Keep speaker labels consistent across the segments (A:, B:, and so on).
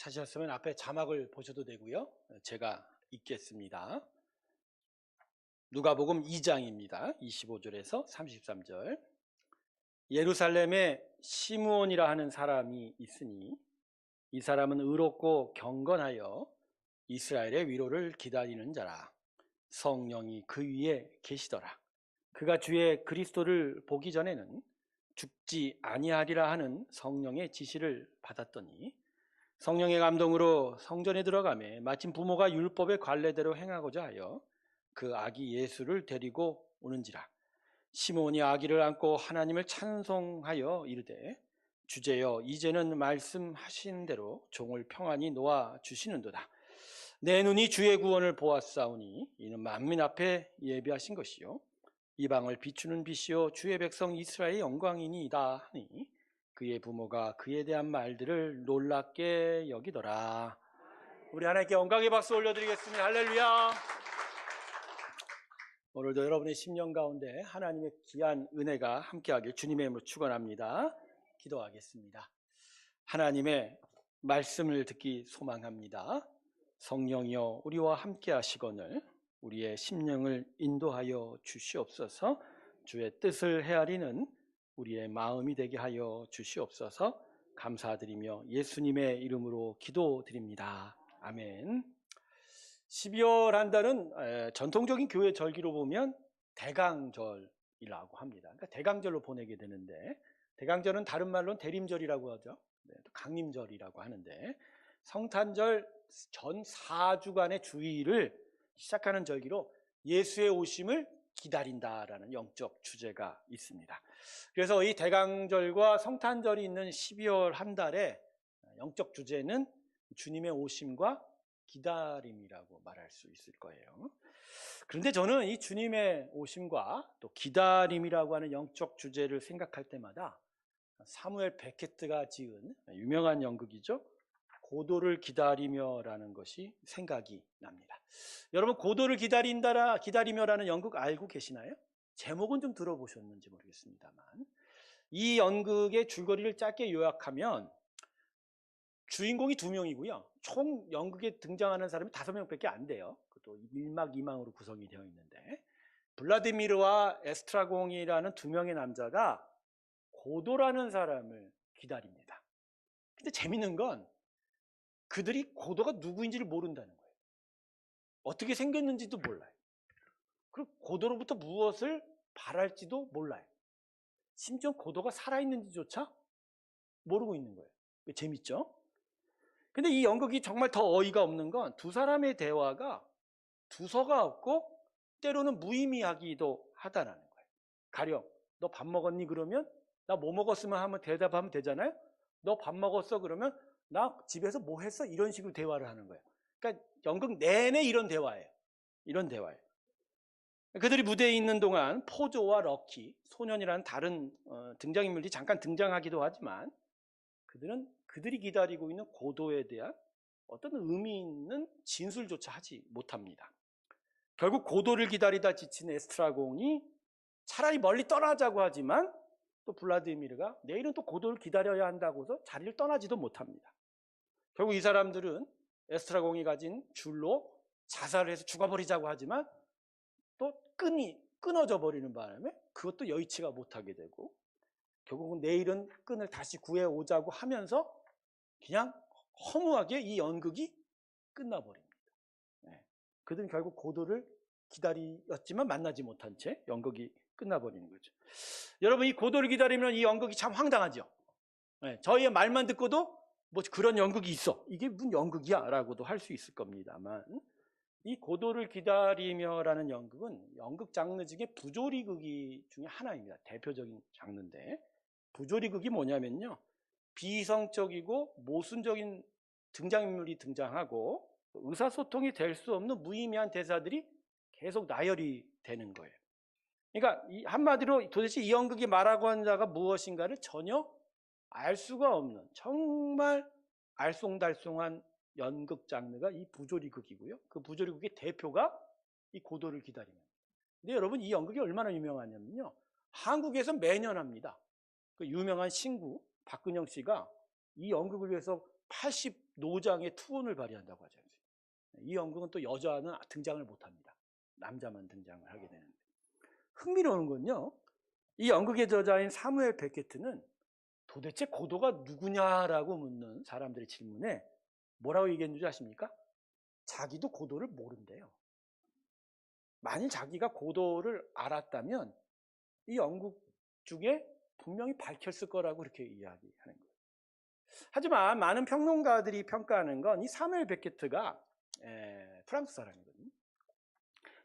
A: 찾으셨으면 앞에 자막을 보셔도 되고요. 제가 읽겠습니다. 누가복음 2장입니다. 25절에서 33절. 예루살렘에 시므온이라 하는 사람이 있으니 이 사람은 의롭고 경건하여 이스라엘의 위로를 기다리는 자라. 성령이 그 위에 계시더라. 그가 주의 그리스도를 보기 전에는 죽지 아니하리라 하는 성령의 지시를 받았더니 성령의 감동으로 성전에 들어가매 마침 부모가 율법의 관례대로 행하고자 하여 그 아기 예수를 데리고 오는지라. 시므온이 아기를 안고 하나님을 찬송하여 이르되 주제여 이제는 말씀하신 대로 종을 평안히 놓아 주시는도다. 내 눈이 주의 구원을 보았사오니 이는 만민 앞에 예비하신 것이요 이방을 비추는 빛이요 주의 백성 이스라엘의 영광이니이다 하니 그의 부모가 그에 대한 말들을 놀랍게 여기더라. 우리 하나님께 영광의 박수 올려드리겠습니다. 할렐루야. 오늘도 여러분의 심령 가운데 하나님의 귀한 은혜가 함께하길 주님의 이름으로 축원합니다. 기도하겠습니다. 하나님의 말씀을 듣기 소망합니다. 성령이여 우리와 함께 하시거늘 우리의 심령을 인도하여 주시옵소서. 주의 뜻을 헤아리는 우리의 마음이 되게 하여 주시옵소서. 감사드리며 예수님의 이름으로 기도드립니다. 아멘. 12월 한 달은 전통적인 교회 절기로 보면 대강절이라고 합니다. 그러니까 대강절로 보내게 되는데, 대강절은 다른 말로는 대림절이라고 하죠. 또 강림절이라고 하는데, 성탄절 전 4주간의 주일을 시작하는 절기로 예수의 오심을 기다린다라는 영적 주제가 있습니다. 그래서 이 대강절과 성탄절이 있는 12월 한 달의 영적 주제는 주님의 오심과 기다림이라고 말할 수 있을 거예요. 그런데 저는 이 주님의 오심과 또 기다림이라고 하는 영적 주제를 생각할 때마다 사무엘 베케트가 지은 유명한 연극이죠. 고도를 기다리며라는 것이 생각이 납니다. 여러분, 고도를 기다리며라는 연극 알고 계시나요? 제목은 좀 들어보셨는지 모르겠습니다만, 이 연극의 줄거리를 짧게 요약하면 주인공이 2명이고요. 총 연극에 등장하는 사람이 5명밖에 안 돼요. 그것도 1막 2망으로 구성이 되어 있는데, 블라디미르와 에스트라공이라는 2명의 남자가 고도라는 사람을 기다립니다. 근데 재밌는 건 그들이 고도가 누구인지를 모른다는 거예요. 어떻게 생겼는지도 몰라요. 그리고 고도로부터 무엇을 바랄지도 몰라요. 심지어 고도가 살아있는지조차 모르고 있는 거예요. 재밌죠? 근데 이 연극이 정말 더 어이가 없는 건 두 사람의 대화가 두서가 없고 때로는 무의미하기도 하다라는 거예요. 가령 너 밥 먹었니? 그러면 나 뭐 먹었으면 하면 대답하면 되잖아요. 너 밥 먹었어? 그러면 나 집에서 뭐 했어? 이런 식으로 대화를 하는 거예요. 그러니까 연극 내내 이런 대화예요. 이런 대화예요. 그들이 무대에 있는 동안 포조와 럭키, 소년이라는 다른 등장인물이 잠깐 등장하기도 하지만 그들이 기다리고 있는 고도에 대한 어떤 의미 있는 진술조차 하지 못합니다. 결국 고도를 기다리다 지친 에스트라공이 차라리 멀리 떠나자고 하지만 또 블라디미르가 내일은 또 고도를 기다려야 한다고서 자리를 떠나지도 못합니다. 결국 이 사람들은 에스트라공이 가진 줄로 자살을 해서 죽어버리자고 하지만 또 끈이 끊어져 버리는 바람에 그것도 여의치가 못하게 되고 결국은 내일은 끈을 다시 구해오자고 하면서 그냥 허무하게 이 연극이 끝나버립니다. 그들은 결국 고도를 기다렸지만 만나지 못한 채 연극이 끝나버리는 거죠. 여러분, 이 고도를 기다리면 이 연극이 참 황당하죠. 저희의 말만 듣고도 뭐 그런 연극이 있어, 이게 무슨 연극이야 라고도 할 수 있을 겁니다만, 이 고도를 기다리며라는 연극은 연극 장르 중에 부조리극이 중에 하나입니다. 대표적인 장르인데, 부조리극이 뭐냐면요, 비이성적이고 모순적인 등장인물이 등장하고 의사소통이 될 수 없는 무의미한 대사들이 계속 나열이 되는 거예요. 그러니까 한마디로 도대체 이 연극이 말하고 하는 자가 무엇인가를 전혀 알 수가 없는 정말 알쏭달쏭한 연극 장르가 이 부조리극이고요. 그 부조리극의 대표가 이 고도를 기다리는. 근데 여러분, 이 연극이 얼마나 유명하냐면요, 한국에서 매년 합니다. 그 유명한 신구 박근영 씨가 이 연극을 위해서 80노장의 투혼을 발휘한다고 하지 않습니까? 이 연극은 또 여자는 등장을 못합니다. 남자만 등장을 하게 되는데, 흥미로운 건요, 이 연극의 저자인 사무엘 베케트는 도대체 고도가 누구냐라고 묻는 사람들의 질문에 뭐라고 얘기했는지 아십니까? 자기도 고도를 모른대요. 만일 자기가 고도를 알았다면 이 연극 중에 분명히 밝혔을 거라고 그렇게 이야기하는 거예요. 하지만 많은 평론가들이 평가하는 건 이 사무엘 베케트가 프랑스 사람이거든요.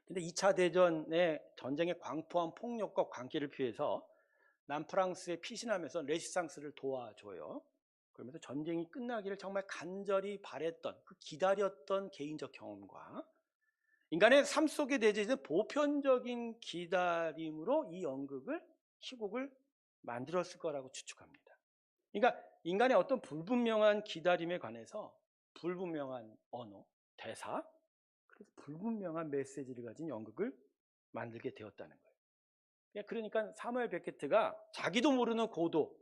A: 근데 2차 대전의 전쟁의 광포한 폭력과 관계를 피해서 남프랑스에 피신하면서 레시상스를 도와줘요. 그러면서 전쟁이 끝나기를 정말 간절히 바랬던, 그 기다렸던 개인적 경험과 인간의 삶 속에 내재된 보편적인 기다림으로 이 연극을, 희곡을 만들었을 거라고 추측합니다. 그러니까 인간의 어떤 불분명한 기다림에 관해서 불분명한 언어, 대사, 그래서 불분명한 메시지를 가진 연극을 만들게 되었다는 거예요. 그러니까 사무엘 베케트가 자기도 모르는 고도,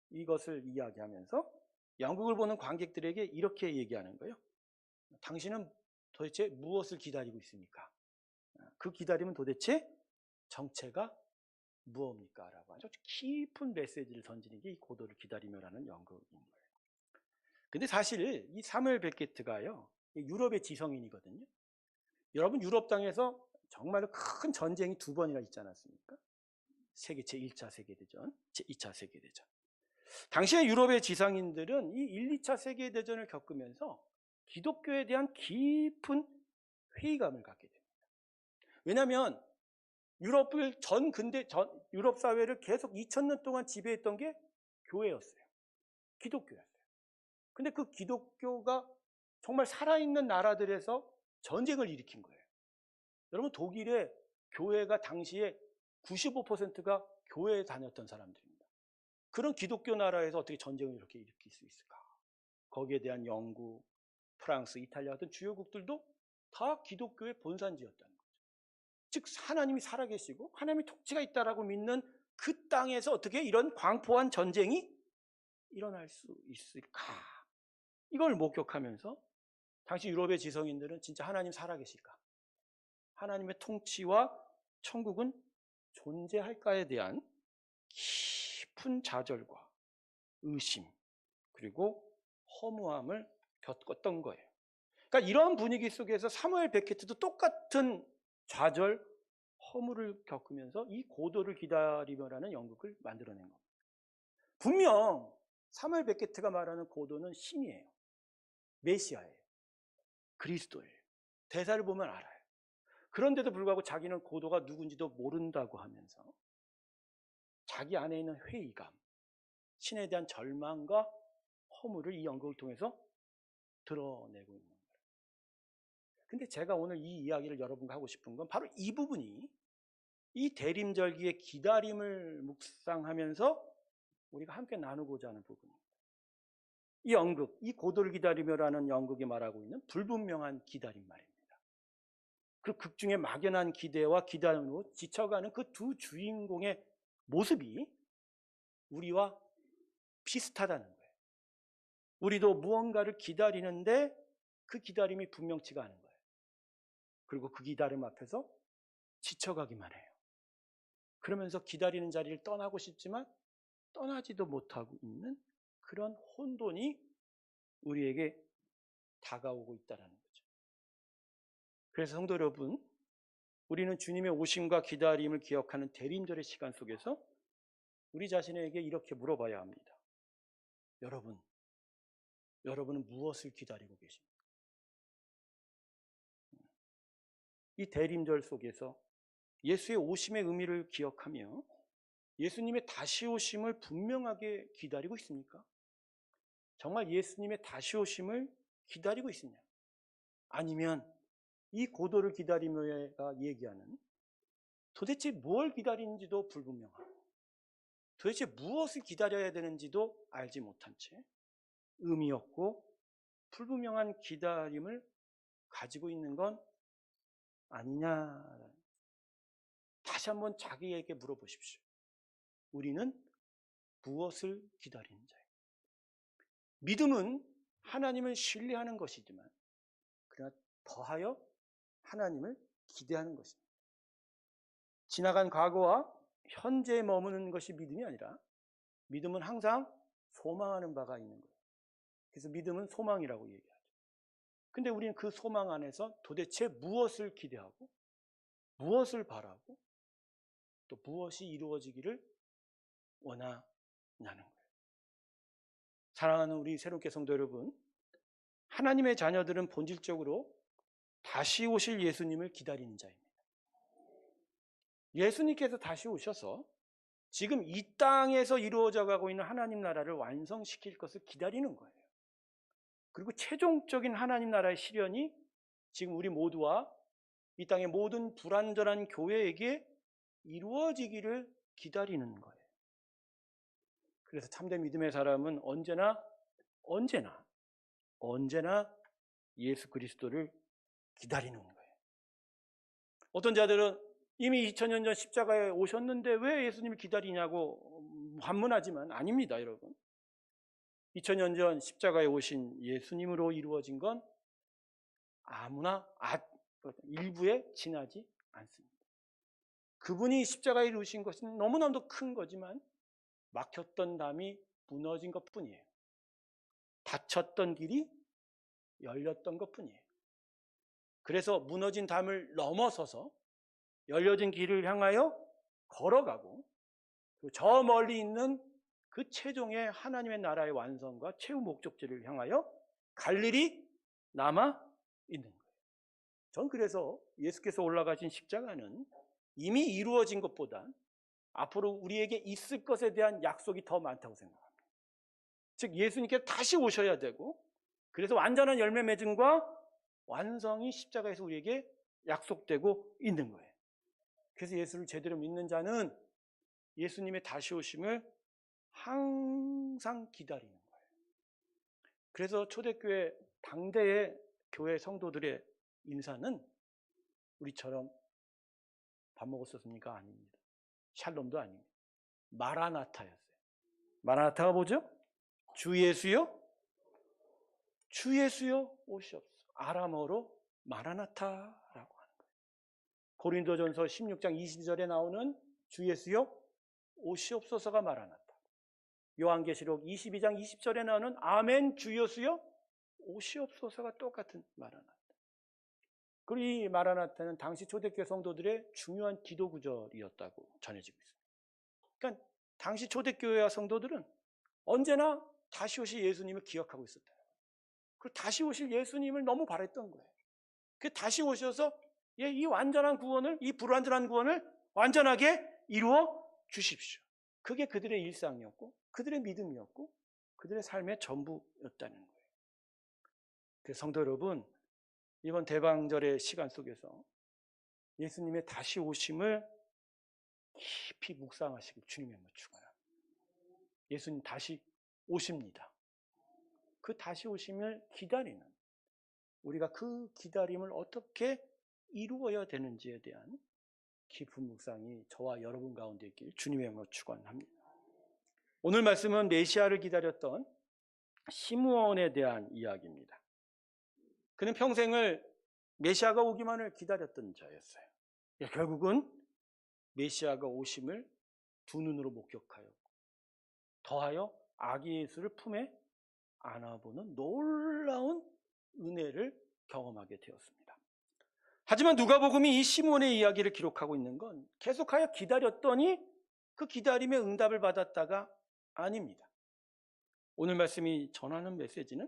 A: 이것을 이야기하면서 연극을 보는 관객들에게 이렇게 얘기하는 거예요. 당신은 도대체 무엇을 기다리고 있습니까? 그 기다림은 도대체 정체가 무엇입니까? 라고 아주 깊은 메시지를 던지는 게 이 고도를 기다리며라는 연극인 거예요. 근데 사실 이 사무엘 베케트가요, 유럽의 지성인이거든요. 여러분, 유럽 땅에서 정말로 큰 전쟁이 2번이나 있지 않았습니까? 제1차 세계대전, 제2차 세계대전. 당시의 유럽의 지성인들은 이 1, 2차 세계대전을 겪으면서 기독교에 대한 깊은 회의감을 갖게 됩니다. 왜냐하면 유럽 사회를 계속 2000년 동안 지배했던 게 교회였어요. 기독교였어요. 근데 그 기독교가 정말 살아있는 나라들에서 전쟁을 일으킨 거예요. 여러분, 독일의 교회가 당시에 95%가 교회에 다녔던 사람들입니다. 그런 기독교 나라에서 어떻게 전쟁을 이렇게 일으킬 수 있을까? 거기에 대한 영국, 프랑스, 이탈리아 같은 주요국들도 다 기독교의 본산지였다는 거죠. 즉 하나님이 살아계시고 하나님의 통치가 있다라고 믿는 그 땅에서 어떻게 이런 광포한 전쟁이 일어날 수 있을까? 이걸 목격하면서 당시 유럽의 지성인들은 진짜 하나님 살아계실까? 하나님의 통치와 천국은 존재할까에 대한 깊은 좌절과 의심, 그리고 허무함을 겪었던 거예요. 그러니까 이런 분위기 속에서 사무엘 베케트도 똑같은 좌절, 허무를 겪으면서 이 고도를 기다리며라는 연극을 만들어낸 겁니다. 분명 사무엘 베케트가 말하는 고도는 신이에요. 메시아예요. 그리스도예요. 대사를 보면 알아요. 그런데도 불구하고 자기는 고도가 누군지도 모른다고 하면서 자기 안에 있는 회의감, 신에 대한 절망과 허무를 이 연극을 통해서 드러내고 있는 거예요. 근데 제가 오늘 이 이야기를 여러분과 하고 싶은 건 바로 이 부분이 이 대림절기의 기다림을 묵상하면서 우리가 함께 나누고자 하는 부분입니다. 이 연극, 이 고도를 기다리며라는 연극이 말하고 있는 불분명한 기다림 말입니다. 그 극 중에 막연한 기대와 기다림으로 지쳐가는 그 두 주인공의 모습이 우리와 비슷하다는 거예요. 우리도 무언가를 기다리는데 그 기다림이 분명치가 않은 거예요. 그리고 그 기다림 앞에서 지쳐가기만 해요. 그러면서 기다리는 자리를 떠나고 싶지만 떠나지도 못하고 있는 그런 혼돈이 우리에게 다가오고 있다는 거죠. 그래서 성도 여러분, 우리는 주님의 오심과 기다림을 기억하는 대림절의 시간 속에서 우리 자신에게 이렇게 물어봐야 합니다. 여러분은 무엇을 기다리고 계십니까? 이 대림절 속에서 예수의 오심의 의미를 기억하며 예수님의 다시 오심을 분명하게 기다리고 있습니까? 정말 예수님의 다시 오심을 기다리고 있으냐? 아니면 이 고도를 기다리며가 얘기하는 도대체 뭘 기다리는지도 불분명하고 도대체 무엇을 기다려야 되는지도 알지 못한 채 의미 없고 불분명한 기다림을 가지고 있는 건 아니냐? 다시 한번 자기에게 물어보십시오. 우리는 무엇을 기다리는 자예요? 믿음은 하나님을 신뢰하는 것이지만 그러나 더하여 하나님을 기대하는 것입니다. 지나간 과거와 현재에 머무는 것이 믿음이 아니라 믿음은 항상 소망하는 바가 있는 거예요. 그래서 믿음은 소망이라고 얘기하죠. 근데 우리는 그 소망 안에서 도대체 무엇을 기대하고 무엇을 바라고 또 무엇이 이루어지기를 원하냐는 거예요. 사랑하는 우리 새롭게 성도 여러분, 하나님의 자녀들은 본질적으로 다시 오실 예수님을 기다리는 자입니다. 예수님께서 다시 오셔서 지금 이 땅에서 이루어져 가고 있는 하나님 나라를 완성시킬 것을 기다리는 거예요. 그리고 최종적인 하나님 나라의 실현이 지금 우리 모두와 이 땅의 모든 불완전한 교회에게 이루어지기를 기다리는 거예요. 그래서 참된 믿음의 사람은 언제나 예수 그리스도를 기다리는 거예요. 어떤 자들은 이미 2000년 전 십자가에 오셨는데 왜 예수님을 기다리냐고 반문하지만 아닙니다, 여러분. 2000년 전 십자가에 오신 예수님으로 이루어진 건 아무나 일부에 지나지 않습니다. 그분이 십자가에 이루신 것은 너무나도 큰 거지만 막혔던 담이 무너진 것뿐이에요. 닫혔던 길이 열렸던 것뿐이에요. 그래서 무너진 담을 넘어서서 열려진 길을 향하여 걸어가고 저 멀리 있는 그 최종의 하나님의 나라의 완성과 최후 목적지를 향하여 갈 일이 남아 있는 거예요. 전 그래서 예수께서 올라가신 십자가는 이미 이루어진 것보다 앞으로 우리에게 있을 것에 대한 약속이 더 많다고 생각합니다. 즉 예수님께서 다시 오셔야 되고 그래서 완전한 열매 맺음과 완성이 십자가에서 우리에게 약속되고 있는 거예요. 그래서 예수를 제대로 믿는 자는 예수님의 다시 오심을 항상 기다리는 거예요. 그래서 초대교회 당대의 교회 성도들의 인사는 우리처럼 밥 먹었었습니까? 아닙니다. 샬롬도 아닙니다. 마라나타였어요. 마라나타가 뭐죠? 주 예수여, 주 예수여 오시옵소서. 아람어로 마라나타라고 하는 거예요. 고린도전서 16장 22절에 나오는 주 예수여 오시옵소서가 마라나타. 요한계시록 22장 20절에 나오는 아멘 주 예수여 오시옵소서가 똑같은 마라나타. 그리고 이 마라나타는 당시 초대교회 성도들의 중요한 기도 구절이었다고 전해지고 있습니다. 그러니까 당시 초대교회와 성도들은 언제나 다시 오실 예수님을 기억하고 있었다. 그리고 다시 오실 예수님을 너무 바랬던 거예요. 그 다시 오셔서 이 완전한 구원을, 이 불완전한 구원을 완전하게 이루어 주십시오. 그게 그들의 일상이었고 그들의 믿음이었고 그들의 삶의 전부였다는 거예요. 그래서 성도 여러분, 이번 대방절의 시간 속에서 예수님의 다시 오심을 깊이 묵상하시길 주님의 축원합니다. 예수님 다시 오십니다. 그 다시 오심을 기다리는 우리가 그 기다림을 어떻게 이루어야 되는지에 대한 깊은 묵상이 저와 여러분 가운데 있길 주님의 이름으로 축원합니다. 오늘 말씀은 메시아를 기다렸던 시므온에 대한 이야기입니다. 그는 평생을 메시아가 오기만을 기다렸던 자였어요. 결국은 메시아가 오심을 두 눈으로 목격하였고 더하여 아기 예수를 품에 안아보는 놀라운 은혜를 경험하게 되었습니다. 하지만 누가복음이 이 시므온의 이야기를 기록하고 있는 건 계속하여 기다렸더니 그 기다림의 응답을 받았다가 아닙니다. 오늘 말씀이 전하는 메시지는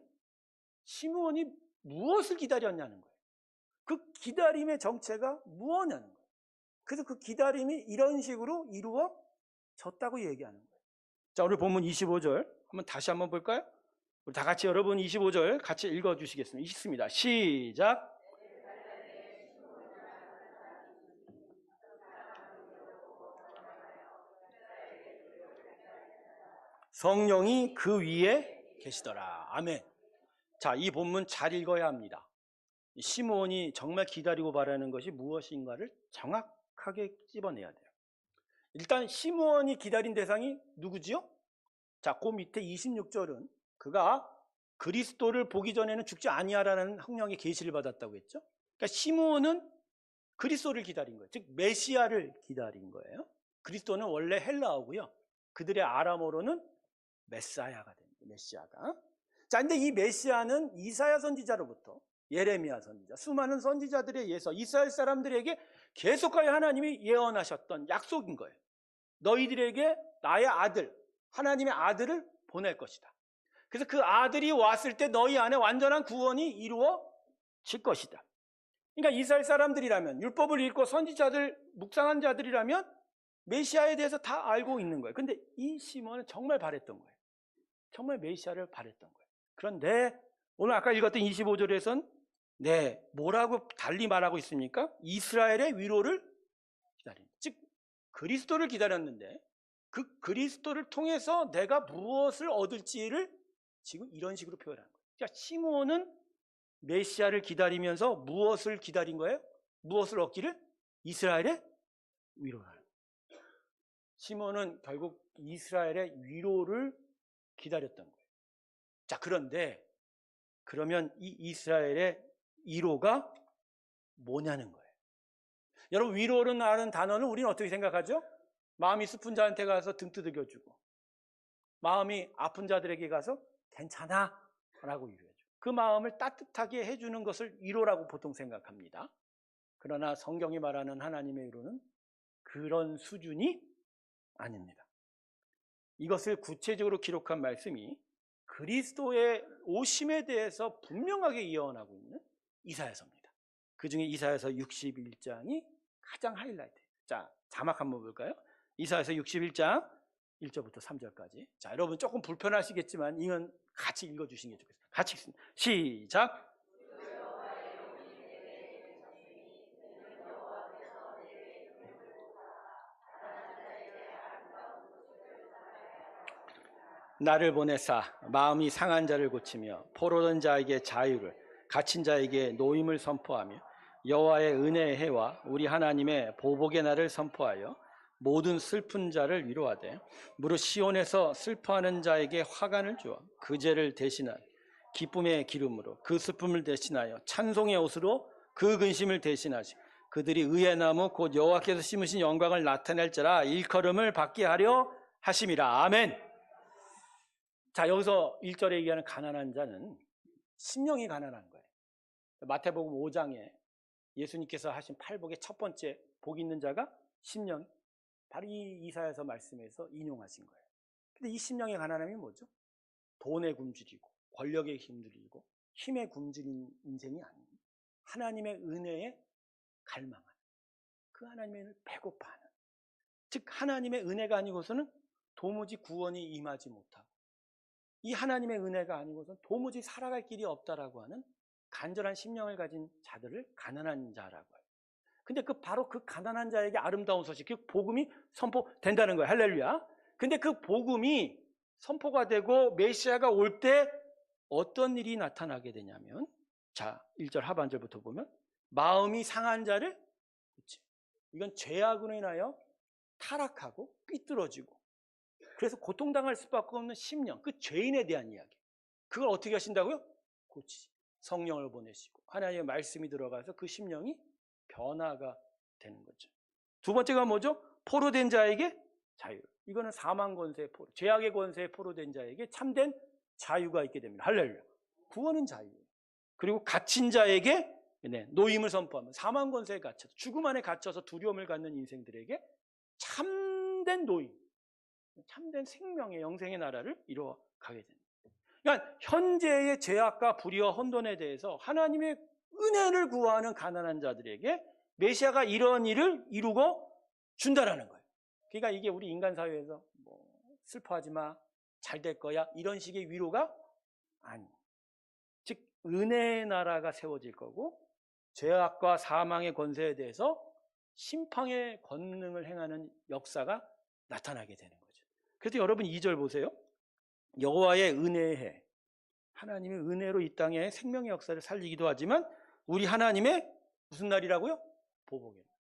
A: 시므온이 무엇을 기다렸냐는 거예요. 그 기다림의 정체가 무엇냐는 거예요. 그래서 그 기다림이 이런 식으로 이루어졌다고 얘기하는 거예요. 자, 오늘 본문 25절 한번 다시 한번 볼까요? 우리 다 같이 여러분 25절 같이 읽어주시겠습니다. 읽습니다. 시작. 성령이 그 위에 계시더라. 아멘. 자, 이 본문 잘 읽어야 합니다. 시므온이 정말 기다리고 바라는 것이 무엇인가를 정확하게 찝어내야 돼요. 일단 시므온이 기다린 대상이 누구지요? 자, 그 밑에 26절은 그가 그리스도를 보기 전에는 죽지 아니하라는 성령의 계시를 받았다고 했죠. 그러니까 시므온은 그리스도를 기다린 거예요. 즉 메시아를 기다린 거예요. 그리스도는 원래 헬라어고요. 그들의 아람어로는 메사야가 됩니다. 메시아가. 자, 근데 이 메시아는 이사야 선지자로부터 예레미야 선지자, 수많은 선지자들에 의해서 이스라엘 사람들에게 계속하여 하나님이 예언하셨던 약속인 거예요. 너희들에게 나의 아들, 하나님의 아들을 보낼 것이다. 그래서 그 아들이 왔을 때 너희 안에 완전한 구원이 이루어질 것이다. 그러니까 이스라엘 사람들이라면, 율법을 읽고 선지자들, 묵상한 자들이라면 메시아에 대해서 다 알고 있는 거예요. 근데 이 시몬은 정말 바랬던 거예요. 정말 메시아를 바랬던 거예요. 그런데 오늘 아까 읽었던 25절에선 뭐라고 달리 말하고 있습니까? 이스라엘의 위로를 기다립니다. 즉 그리스도를 기다렸는데 그 그리스도를 통해서 내가 무엇을 얻을지를 지금 이런 식으로 표현하는 거예요. 그러니까 시므온은 메시아를 기다리면서 무엇을 기다린 거예요? 무엇을 얻기를? 이스라엘의 위로를. 시몬은 결국 이스라엘의 위로를 기다렸던 거예요. 자, 그런데 그러면 이 이스라엘의 위로가 뭐냐는 거예요. 여러분, 위로라는 단어는 우리는 어떻게 생각하죠? 마음이 슬픈 자한테 가서 등 두들겨주고, 마음이 아픈 자들에게 가서 괜찮아 라고 위로해줘. 그 마음을 따뜻하게 해주는 것을 위로라고 보통 생각합니다. 그러나 성경이 말하는 하나님의 위로는 그런 수준이 아닙니다. 이것을 구체적으로 기록한 말씀이 그리스도의 오심에 대해서 분명하게 예언하고 있는 이사야서입니다. 그 중에 이사야서 61장이 가장 하이라이트예요. 자, 자막 한번 볼까요? 이사야서 61장 1절부터 3절까지. 자, 여러분 조금 불편하시겠지만 이건 같이 읽어주시는 게 좋겠습니다. 같이 읽습니다. 시작! 나를 보내사 마음이 상한 자를 고치며 포로된 자에게 자유를, 갇힌 자에게 노임을 선포하며 여호와의 은혜의 해와 우리 하나님의 보복의 날을 선포하여 모든 슬픈 자를 위로하되 무릇 시온에서 슬퍼하는 자에게 화관을 주어 그 죄를 대신하여 기쁨의 기름으로 그 슬픔을 대신하여 찬송의 옷으로 그 근심을 대신하시 그들이 의의 나무 곧 여호와께서 심으신 영광을 나타낼 자라 일컬음을 받게 하려 하심이라. 아멘. 자, 여기서 1절에 얘기하는 가난한 자는 심령이 가난한 거예요. 마태복음 5장에 예수님께서 하신 팔복의 첫 번째 복 있는 자가 심령, 바로 이 이사야서 말씀에서 인용하신 거예요. 근데 이 심령의 가난함이 뭐죠? 돈에 굶주리고 권력에 힘들이고 힘에 굶주린 인생이 아닌 하나님의 은혜에 갈망하는, 그 하나님의 은혜를 배고파하는, 즉 하나님의 은혜가 아니고서는 도무지 구원이 임하지 못하고 이 하나님의 은혜가 아니고서는 도무지 살아갈 길이 없다라고 하는 간절한 심령을 가진 자들을 가난한 자라고 해요. 근데 바로 그 가난한 자에게 아름다운 소식, 그 복음이 선포된다는 거예요. 할렐루야. 근데 그 복음이 선포가 되고 메시아가 올 때 어떤 일이 나타나게 되냐면, 자, 1절 하반절부터 보면 마음이 상한 자를, 그치? 이건 죄악으로 인하여 타락하고 삐뚤어지고 그래서 고통당할 수밖에 없는 심령, 그 죄인에 대한 이야기. 그걸 어떻게 하신다고요? 고치시. 성령을 보내시고 하나님의 말씀이 들어가서 그 심령이 변화가 되는 거죠. 두 번째가 뭐죠? 포로된 자에게 자유. 이거는 사망 권세의 포로, 죄악의 권세에 포로된 자에게 참된 자유가 있게 됩니다. 할렐루야. 구원은 자유예요. 그리고 갇힌 자에게 노임을 선포하면 사망 권세에 갇혀서 죽음 안에 갇혀서 두려움을 갖는 인생들에게 참된 노임, 참된 생명의 영생의 나라를 이루어가게 됩니다. 그러니까 현재의 죄악과 불의와 혼돈에 대해서 하나님의 은혜를 구하는 가난한 자들에게 메시아가 이런 일을 이루고 준다라는 거예요. 그러니까 이게 우리 인간 사회에서 슬퍼하지 마, 잘 될 거야, 이런 식의 위로가 아니에요. 즉 은혜의 나라가 세워질 거고 죄악과 사망의 권세에 대해서 심판의 권능을 행하는 역사가 나타나게 되는 거죠. 그래서 여러분 2절 보세요. 여호와의 은혜의 해. 하나님의 은혜로 이 땅에 생명의 역사를 살리기도 하지만 우리 하나님의 무슨 날이라고요? 보복의 날.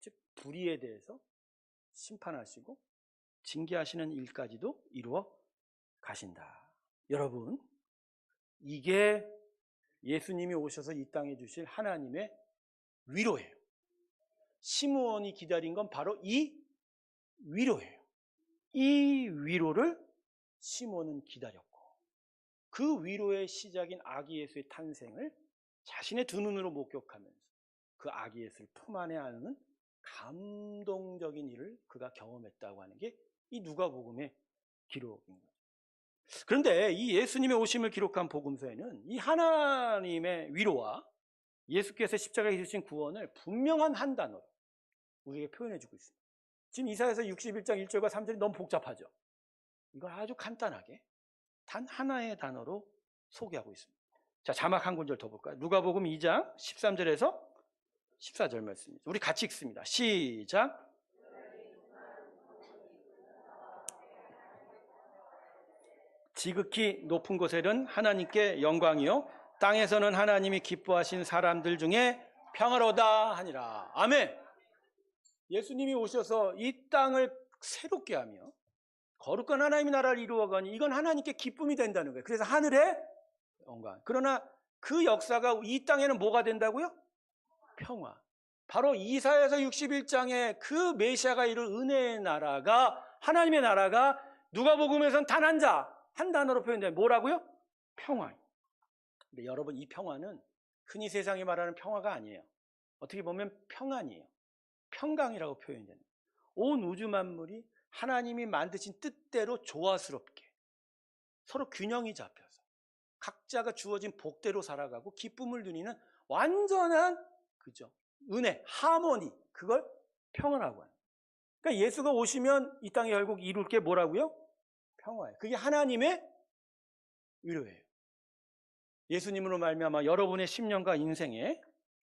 A: 즉 불의에 대해서 심판하시고 징계하시는 일까지도 이루어 가신다. 여러분, 이게 예수님이 오셔서 이 땅에 주실 하나님의 위로예요. 시므온이 기다린 건 바로 이 위로예요. 이 위로를 시므온은 기다렸고, 그 위로의 시작인 아기 예수의 탄생을 자신의 두 눈으로 목격하면서 그 아기 예수를 품 안에 안는 감동적인 일을 그가 경험했다고 하는 게 이 누가복음의 기록인 거죠. 그런데 이 예수님의 오심을 기록한 복음서에는 이 하나님의 위로와 예수께서 십자가에 주신 구원을 분명한 한 단어로 우리에게 표현해주고 있습니다. 지금 이사야서 61장 1절과 3절이 너무 복잡하죠. 이걸 아주 간단하게 단 하나의 단어로 소개하고 있습니다. 자, 자막 한 구절 더 볼까요? 누가복음 2장 13절에서 14절 말씀입니다. 우리 같이 읽습니다. 시작. 지극히 높은 곳에는 하나님께 영광이요 땅에서는 하나님이 기뻐하신 사람들 중에 평화로다 하니라. 아멘. 예수님이 오셔서 이 땅을 새롭게 하며 거룩한 하나님의 나라를 이루어가니 이건 하나님께 기쁨이 된다는 거예요. 그래서 하늘의 영광. 그러나 그 역사가 이 땅에는 뭐가 된다고요? 평화. 바로 이사야서 61장에 그 메시아가 이룰 은혜의 나라가, 하나님의 나라가 누가복음에서는 단 한 자, 한 단어로 표현돼요. 뭐라고요? 평화. 근데 여러분, 이 평화는 흔히 세상이 말하는 평화가 아니에요. 어떻게 보면 평안이에요. 평강이라고 표현되는 거예요. 온 우주 만물이 하나님이 만드신 뜻대로 조화스럽게 서로 균형이 잡혀서 각자가 주어진 복대로 살아가고 기쁨을 누리는 완전한, 그죠, 은혜, 하모니, 그걸 평화라고 하는 거예요. 그러니까 예수가 오시면 이 땅에 결국 이룰 게 뭐라고요? 평화예요. 그게 하나님의 위로예요. 예수님으로 말미암아 여러분의 심령과 인생에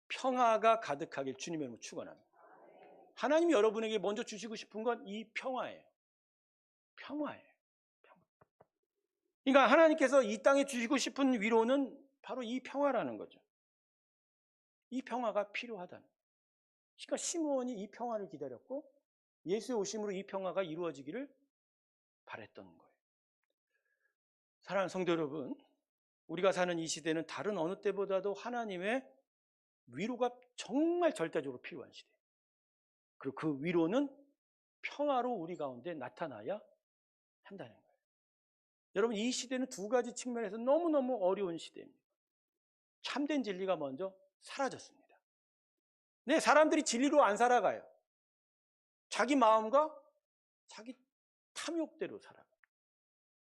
A: 평화가 가득하길 주님의 이름으로 축원합니다. 하나님이 여러분에게 먼저 주시고 싶은 건 이 평화예요. 평화예요. 평화. 그러니까 하나님께서 이 땅에 주시고 싶은 위로는 바로 이 평화라는 거죠. 이 평화가 필요하다는 거예요. 그러니까 시므온이 이 평화를 기다렸고 예수의 오심으로 이 평화가 이루어지기를 바랬던 거예요. 사랑하는 성도 여러분, 우리가 사는 이 시대는 다른 어느 때보다도 하나님의 위로가 정말 절대적으로 필요한 시대예요. 그리고 그 위로는 평화로 우리 가운데 나타나야 한다는 거예요. 여러분, 이 시대는 두 가지 측면에서 너무너무 어려운 시대입니다. 참된 진리가 먼저 사라졌습니다. 네, 사람들이 진리로 안 살아가요. 자기 마음과 자기 탐욕대로 살아가요.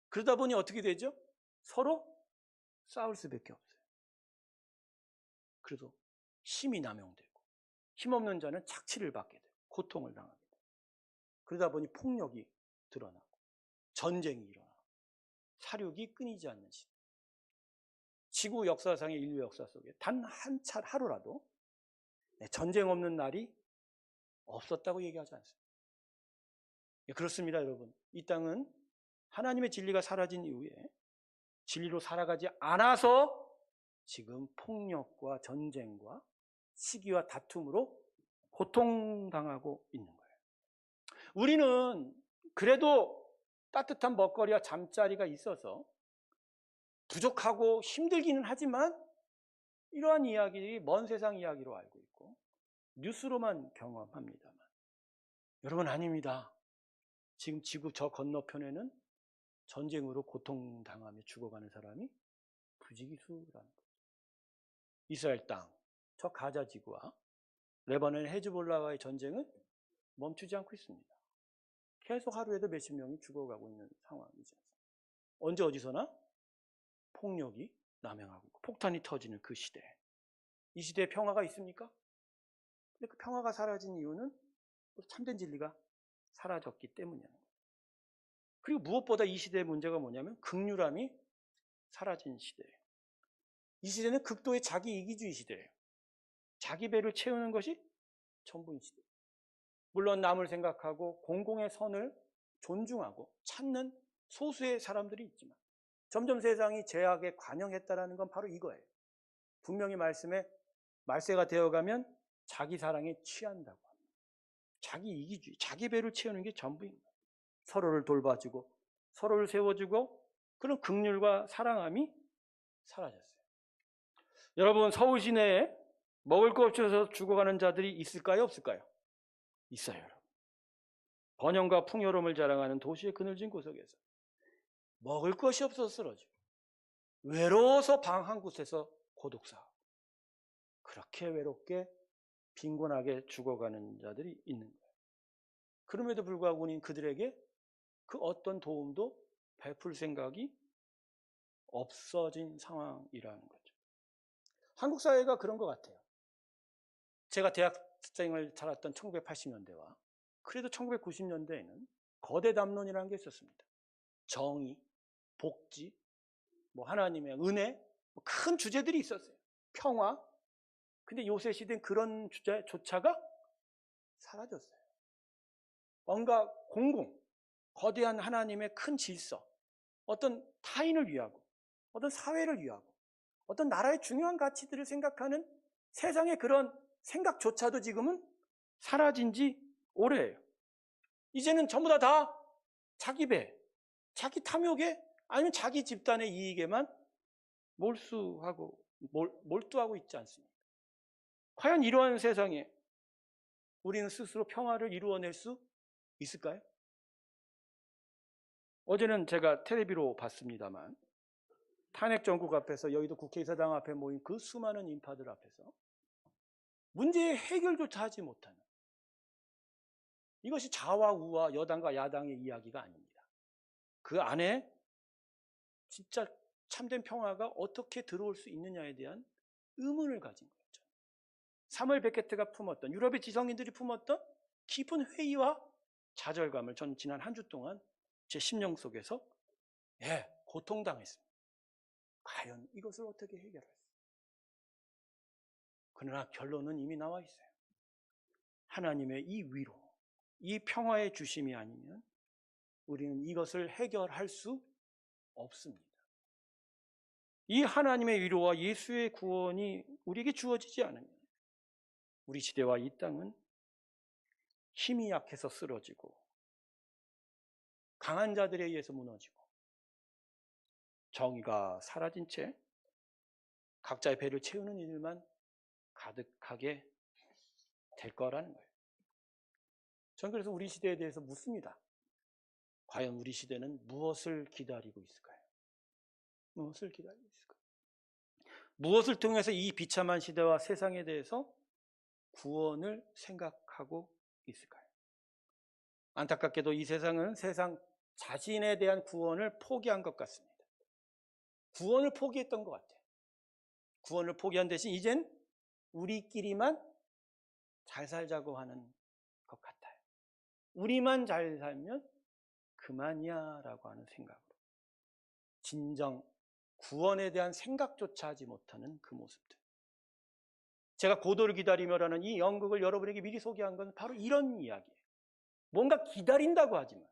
A: 그러다 보니 어떻게 되죠? 서로 싸울 수밖에 없어요. 그래도 힘이 남용되고 힘없는 자는 착취를 받게 되고 고통을 당하게 되고 그러다 보니 폭력이 드러나고 전쟁이 일어나고 사륙이 끊이지 않는 시대. 지구 역사상의 인류 역사 속에 단 한 차 하루라도 전쟁 없는 날이 없었다고 얘기하지 않습니다. 그렇습니다, 여러분. 이 땅은 하나님의 진리가 사라진 이후에 진리로 살아가지 않아서 지금 폭력과 전쟁과 시기와 다툼으로 고통당하고 있는 거예요. 우리는 그래도 따뜻한 먹거리와 잠자리가 있어서 부족하고 힘들기는 하지만 이러한 이야기들이 먼 세상 이야기로 알고 있고 뉴스로만 경험합니다만 여러분, 아닙니다. 지금 지구 저 건너편에는 전쟁으로 고통당하며 죽어가는 사람이 부지기수라는 거죠. 이스라엘 땅, 저 가자 지구와 레바논의 헤즈볼라와의 전쟁은 멈추지 않고 있습니다. 계속 하루에도 몇십 명이 죽어가고 있는 상황이죠. 언제 어디서나 폭력이 남행하고 있고 폭탄이 터지는 그 시대. 이 시대에 평화가 있습니까? 근데 그 평화가 사라진 이유는 참된 진리가 사라졌기 때문이에요. 그리고 무엇보다 이 시대의 문제가 뭐냐면 긍휼함이 사라진 시대예요. 이 시대는 극도의 자기 이기주의 시대예요. 자기 배를 채우는 것이 전부인 시대. 물론 남을 생각하고 공공의 선을 존중하고 찾는 소수의 사람들이 있지만 점점 세상이 죄악에 관영했다는 건 바로 이거예요. 분명히 말세가 되어가면 자기 사랑에 취한다고 합니다. 자기 이기주의, 자기 배를 채우는 게 전부입니다. 서로를 돌봐주고 서로를 세워주고 그런 긍휼과 사랑함이 사라졌어요. 여러분, 서울 시내에 먹을 거 없어서 죽어가는 자들이 있을까요, 없을까요? 있어요, 여러분. 번영과 풍요로움을 자랑하는 도시의 그늘진 구석에서 먹을 것이 없어서 쓰러지고 외로워서 방 한 곳에서 고독사, 그렇게 외롭게 빈곤하게 죽어가는 자들이 있는 거예요. 그럼에도 불구하고 우리는 그들에게 그 어떤 도움도 베풀 생각이 없어진 상황이라는 거죠. 한국 사회가 그런 것 같아요. 제가 대학생을 살았던 1980년대와 그래도 1990년대에는 거대 담론이라는 게 있었습니다. 정의, 복지, 하나님의 은혜, 큰 주제들이 있었어요. 평화. 근데 요새 시대는 그런 주제조차가 사라졌어요. 뭔가 거대한 하나님의 큰 질서, 어떤 타인을 위하고, 어떤 사회를 위하고, 어떤 나라의 중요한 가치들을 생각하는 세상의 그런 생각조차도 지금은 사라진 지 오래예요. 이제는 전부 다 자기 배, 자기 탐욕에, 아니면 자기 집단의 이익에만 몰두하고 있지 않습니까? 과연 이러한 세상에 우리는 스스로 평화를 이루어낼 수 있을까요? 어제는 제가 텔레비로 봤습니다만 탄핵 정국 앞에서 여의도 국회의사당 앞에 모인 그 수많은 인파들 앞에서 문제의 해결조차 하지 못하는, 이것이 좌와 우와 여당과 야당의 이야기가 아닙니다. 그 안에 진짜 참된 평화가 어떻게 들어올 수 있느냐에 대한 의문을 가진 거죠. 사무엘 베케트가 품었던, 유럽의 지성인들이 품었던 깊은 회의와 좌절감을 전 지난 한 주 동안 제 심령 속에서 고통당했습니다. 과연 이것을 어떻게 해결할까? 그러나 결론은 이미 나와 있어요. 하나님의 이 위로, 이 평화의 주심이 아니면 우리는 이것을 해결할 수 없습니다. 이 하나님의 위로와 예수의 구원이 우리에게 주어지지 않으면 우리 시대와 이 땅은 힘이 약해서 쓰러지고 강한 자들에 의해서 무너지고 정의가 사라진 채 각자의 배를 채우는 일만 가득하게 될 거라는 거예요. 저는 그래서 우리 시대에 대해서 묻습니다. 과연 우리 시대는 무엇을 기다리고 있을까요? 무엇을 기다리고 있을까요? 무엇을 통해서 이 비참한 시대와 세상에 대해서 구원을 생각하고 있을까요? 안타깝게도 이 세상은 세상 자신에 대한 구원을 포기한 것 같습니다. 구원을 포기했던 것 같아요. 구원을 포기한 대신 이젠 우리끼리만 잘 살자고 하는 것 같아요. 우리만 잘 살면 그만이야 라고 하는 생각으로 진정 구원에 대한 생각조차 하지 못하는 그 모습들. 제가 고도를 기다리며라는 이 연극을 여러분에게 미리 소개한 건 바로 이런 이야기예요. 뭔가 기다린다고 하지만,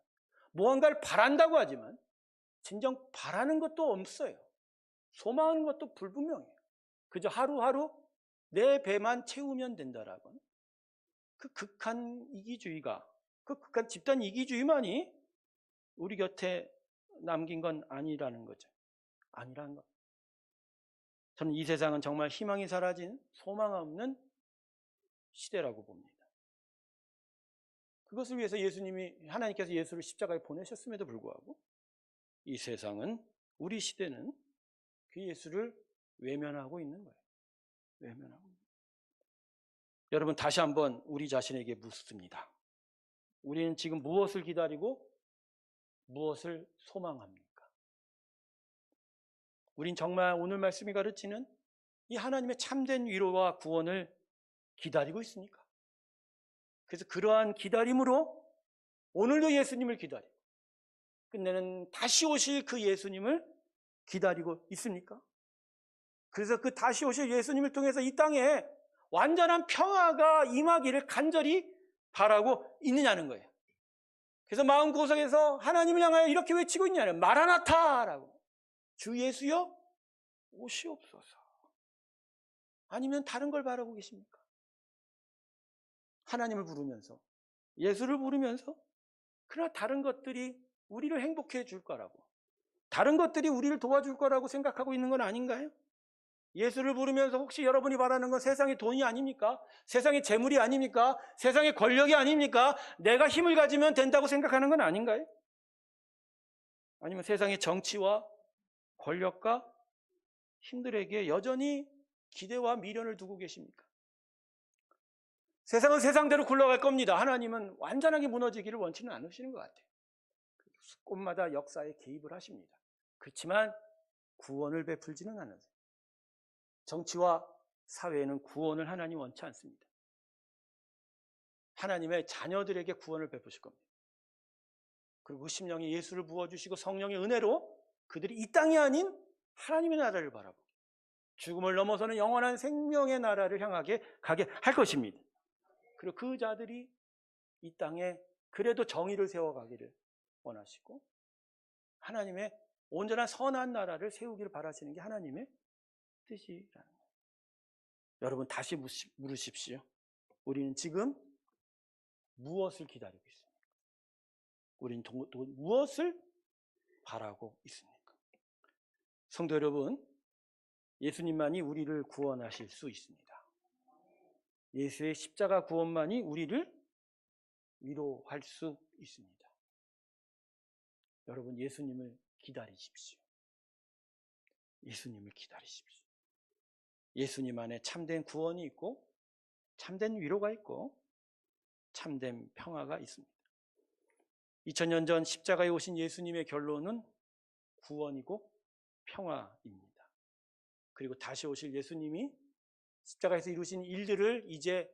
A: 무언가를 바란다고 하지만 진정 바라는 것도 없어요. 소망하는 것도 불분명해요. 그저 하루하루 내 배만 채우면 된다라고 하는 그 극한 이기주의가, 그 극한 집단 이기주의만이 우리 곁에 남긴 건 아니라는 거죠. 아니라는 것. 저는 이 세상은 정말 희망이 사라진 소망 없는 시대라고 봅니다. 그것을 위해서 하나님께서 예수를 십자가에 보내셨음에도 불구하고 이 세상은, 우리 시대는 그 예수를 외면하고 있는 거예요. 외면하고 있는 거예요. 여러분, 다시 한번 우리 자신에게 묻습니다. 우리는 지금 무엇을 기다리고 무엇을 소망합니까? 우린 정말 오늘 말씀이 가르치는 이 하나님의 참된 위로와 구원을 기다리고 있습니까? 그래서 그러한 기다림으로 오늘도 예수님을 기다리고 끝내는 다시 오실 그 예수님을 기다리고 있습니까? 그래서 그 다시 오실 예수님을 통해서 이 땅에 완전한 평화가 임하기를 간절히 바라고 있느냐는 거예요. 그래서 마음구석에서 하나님을 향하여 이렇게 외치고 있냐는, 마라나타라고. 주 예수여 오시옵소서. 아니면 다른 걸 바라고 계십니까? 하나님을 부르면서, 예수를 부르면서, 그러나 다른 것들이 우리를 행복해 줄 거라고, 다른 것들이 우리를 도와줄 거라고 생각하고 있는 건 아닌가요? 예수를 부르면서 혹시 여러분이 바라는 건 세상의 돈이 아닙니까? 세상의 재물이 아닙니까? 세상의 권력이 아닙니까? 내가 힘을 가지면 된다고 생각하는 건 아닌가요? 아니면 세상의 정치와 권력과 힘들에게 여전히 기대와 미련을 두고 계십니까? 세상은 세상대로 굴러갈 겁니다. 하나님은 완전하게 무너지기를 원치는 않으시는 것 같아요. 곳마다 역사에 개입을 하십니다. 그렇지만 구원을 베풀지는 않으세요. 정치와 사회에는 구원을 하나님 원치 않습니다. 하나님의 자녀들에게 구원을 베푸실 겁니다. 그리고 그 심령에 예수를 부어주시고 성령의 은혜로 그들이 이 땅이 아닌 하나님의 나라를 바라보고 죽음을 넘어서는 영원한 생명의 나라를 향하게 가게 할 것입니다. 그리고 그 자들이 이 땅에 그래도 정의를 세워가기를 원하시고 하나님의 온전한 선한 나라를 세우기를 바라시는 게 하나님의 뜻이라는 거예요. 여러분 다시 물으십시오. 우리는 지금 무엇을 기다리고 있습니까? 우리는 무엇을 바라고 있습니까? 성도 여러분, 예수님만이 우리를 구원하실 수 있습니다. 예수의 십자가 구원만이 우리를 위로할 수 있습니다. 여러분 예수님을 기다리십시오. 예수님을 기다리십시오. 예수님 안에 참된 구원이 있고 참된 위로가 있고 참된 평화가 있습니다. 2000년 전 십자가에 오신 예수님의 결론은 구원이고 평화입니다. 그리고 다시 오실 예수님이 십자가에서 이루신 일들을 이제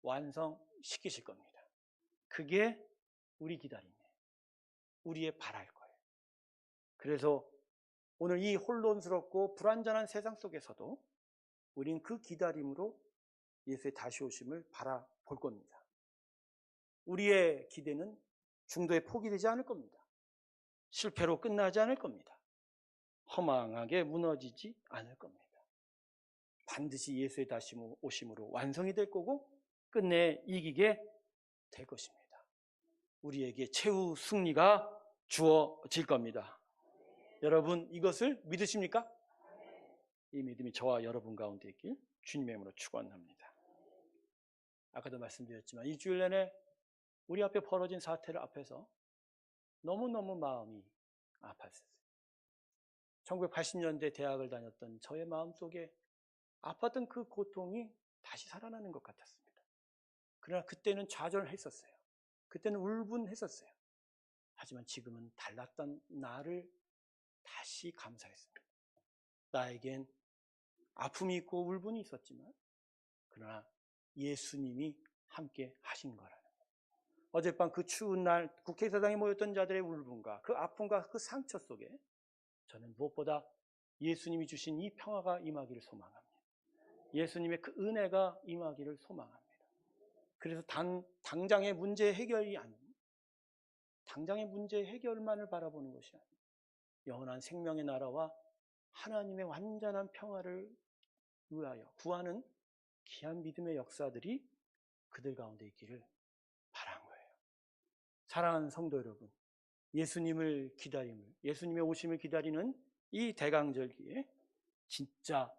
A: 완성시키실 겁니다. 그게 우리 기다림이에요. 우리의 바랄 거예요. 그래서 오늘 이 혼돈스럽고 불완전한 세상 속에서도 우린 그 기다림으로 예수의 다시 오심을 바라볼 겁니다. 우리의 기대는 중도에 포기되지 않을 겁니다. 실패로 끝나지 않을 겁니다. 허망하게 무너지지 않을 겁니다. 반드시 예수의 다시 오심으로 완성이 될 거고 끝내 이기게 될 것입니다. 우리에게 최후 승리가 주어질 겁니다. 여러분 이것을 믿으십니까? 이 믿음이 저와 여러분 가운데 있길 주님의 이름으로 축원합니다. 아까도 말씀드렸지만 일주일 내내 우리 앞에 벌어진 사태를 앞에서 너무너무 마음이 아팠어요. 1980년대 대학을 다녔던 저의 마음속에 아팠던 그 고통이 다시 살아나는 것 같았습니다. 그러나 그때는 좌절했었어요. 그때는 울분했었어요. 하지만 지금은 달랐던 나를 다시 감사했습니다. 나에겐 아픔이 있고 울분이 있었지만 그러나 예수님이 함께 하신 거라는 거예요. 어젯밤 그 추운 날 국회의사당에 모였던 자들의 울분과 그 아픔과 그 상처 속에 저는 무엇보다 예수님이 주신 이 평화가 임하기를 소망합니다. 예수님의 그 은혜가 임하기를 소망합니다. 그래서 당장의 문제 해결이 아닌 당장의 문제 해결만을 바라보는 것이 아니라 영원한 생명의 나라와 하나님의 완전한 평화를 위하여 구하는 귀한 믿음의 역사들이 그들 가운데 있기를 바란 거예요. 사랑하는 성도 여러분, 예수님을 예수님의 오심을 기다리는 이 대강절기에 진짜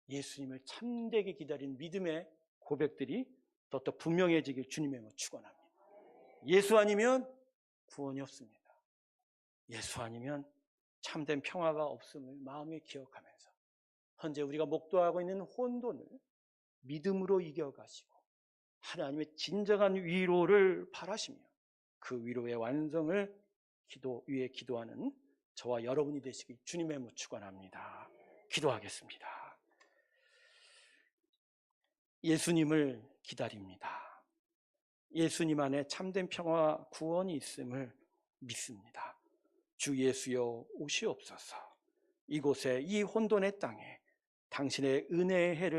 A: 예수님을 참되게 기다리는 믿음의 고백들이 더 분명해지길 주님의 이름으로 축원합니다. 예수 아니면 구원이 없습니다. 예수 아니면 참된 평화가 없음을 마음에 기억하면서 현재 우리가 목도하고 있는 혼돈을 믿음으로 이겨가시고 하나님의 진정한 위로를 바라시며 그 위로의 완성을 위해 기도하는 저와 여러분이 되시길 주님의 이름으로 축원합니다. 기도하겠습니다. 예수님을 기다립니다. 예수님 안에 참된 평화와 구원이 있음을 믿습니다. 주 예수여 오시옵소서. 이곳에 이 혼돈의 땅에 당신의 은혜의 해를